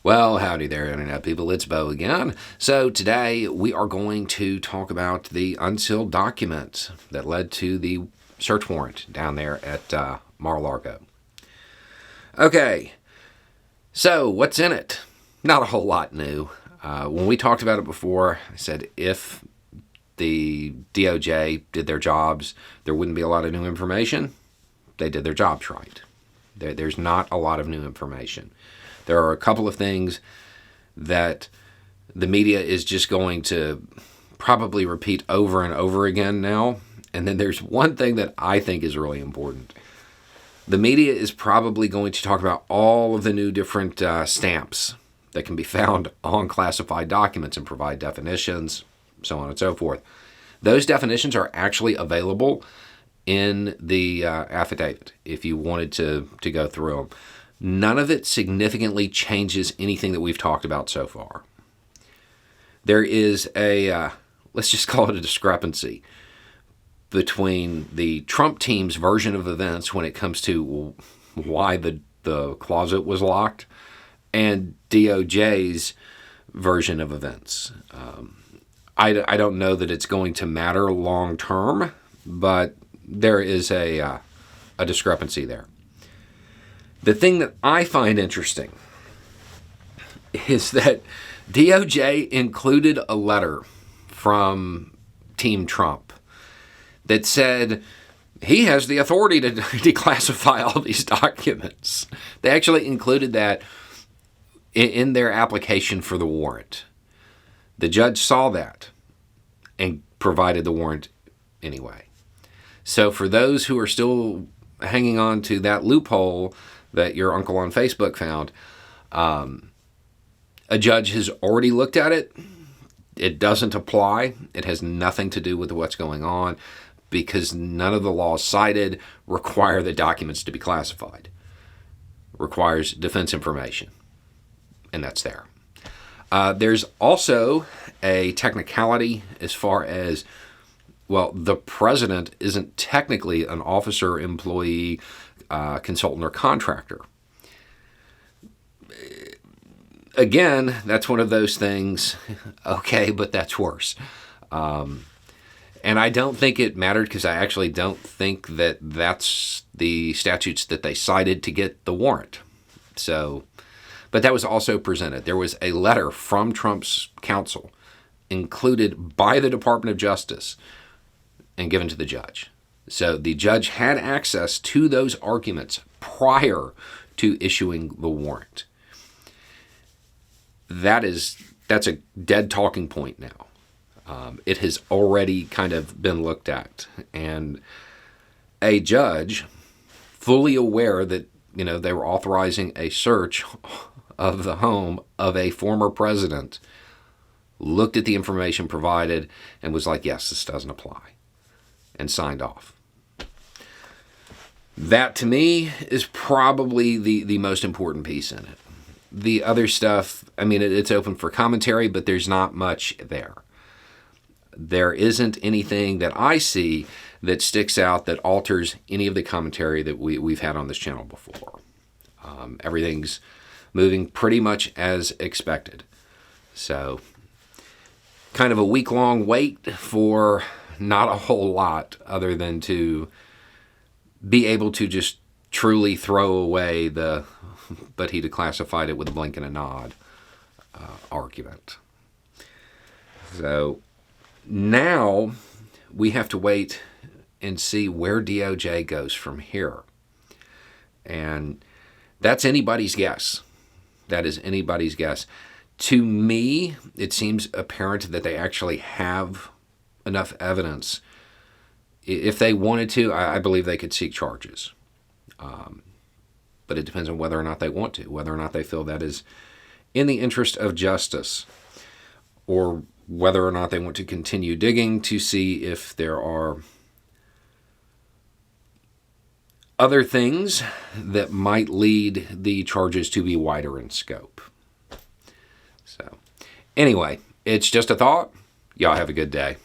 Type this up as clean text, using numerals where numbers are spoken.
Well, howdy there, Internet people. It's Bo again. So today we are going to talk about the unsealed documents that led to the search warrant down there at Mar-a-Lago. Okay, so what's in it? Not a whole lot new. When we talked about it before, I said if the DOJ did their jobs, there wouldn't be a lot of new information. They did their jobs right. There's not a lot of new information. There are a couple of things that the media is just going to probably repeat over and over again now. And then there's one thing that I think is really important. The media is probably going to talk about all of the new different stamps that can be found on classified documents and provide definitions, so on and so forth. Those definitions are actually available in the affidavit if you wanted to go through them. None of it significantly changes anything that we've talked about so far. There is a, let's just call it a discrepancy between the Trump team's version of events when it comes to why the closet was locked and DOJ's version of events. I don't know that it's going to matter long term, but there is a discrepancy there. The thing that I find interesting is that DOJ included a letter from Team Trump that said he has the authority to declassify all these documents. They actually included that in their application for the warrant. The judge saw that and provided the warrant anyway. So for those who are still hanging on to that loophole that your uncle on Facebook found, a judge has already looked at it. It doesn't apply. It has nothing to do with what's going on because none of the laws cited require the documents to be classified. It requires defense information, and that's there. There's also a technicality as far as, well, the president isn't technically an officer, employee, consultant, or contractor. Again, that's one of those things, okay, but that's worse. And I don't think it mattered because I actually don't think that that's the statutes that they cited to get the warrant. So, but that was also presented. There was a letter from Trump's counsel included by the Department of Justice and given to the judge. So the judge had access to those arguments prior to issuing the warrant. That's a dead talking point now. It has already kind of been looked at. And a judge, fully aware that, they were authorizing a search of the home of a former president, looked at the information provided and was like, yes, this doesn't apply, and signed off. That, to me, is probably the most important piece in it. The other stuff, it's open for commentary, but there's not much there. There isn't anything that I see that sticks out that alters any of the commentary that we've had on this channel before. Everything's moving pretty much as expected. So, kind of a week-long wait for not a whole lot other than to be able to just truly throw away but he declassified it with a blink and a nod argument. So now we have to wait and see where DOJ goes from here. And that's anybody's guess. That is anybody's guess. To me, it seems apparent that they actually have enough evidence. If they wanted to, I believe they could seek charges. But it depends on whether or not they want to, whether or not they feel that is in the interest of justice, or whether or not they want to continue digging to see if there are other things that might lead the charges to be wider in scope. So, anyway, it's just a thought. Y'all have a good day.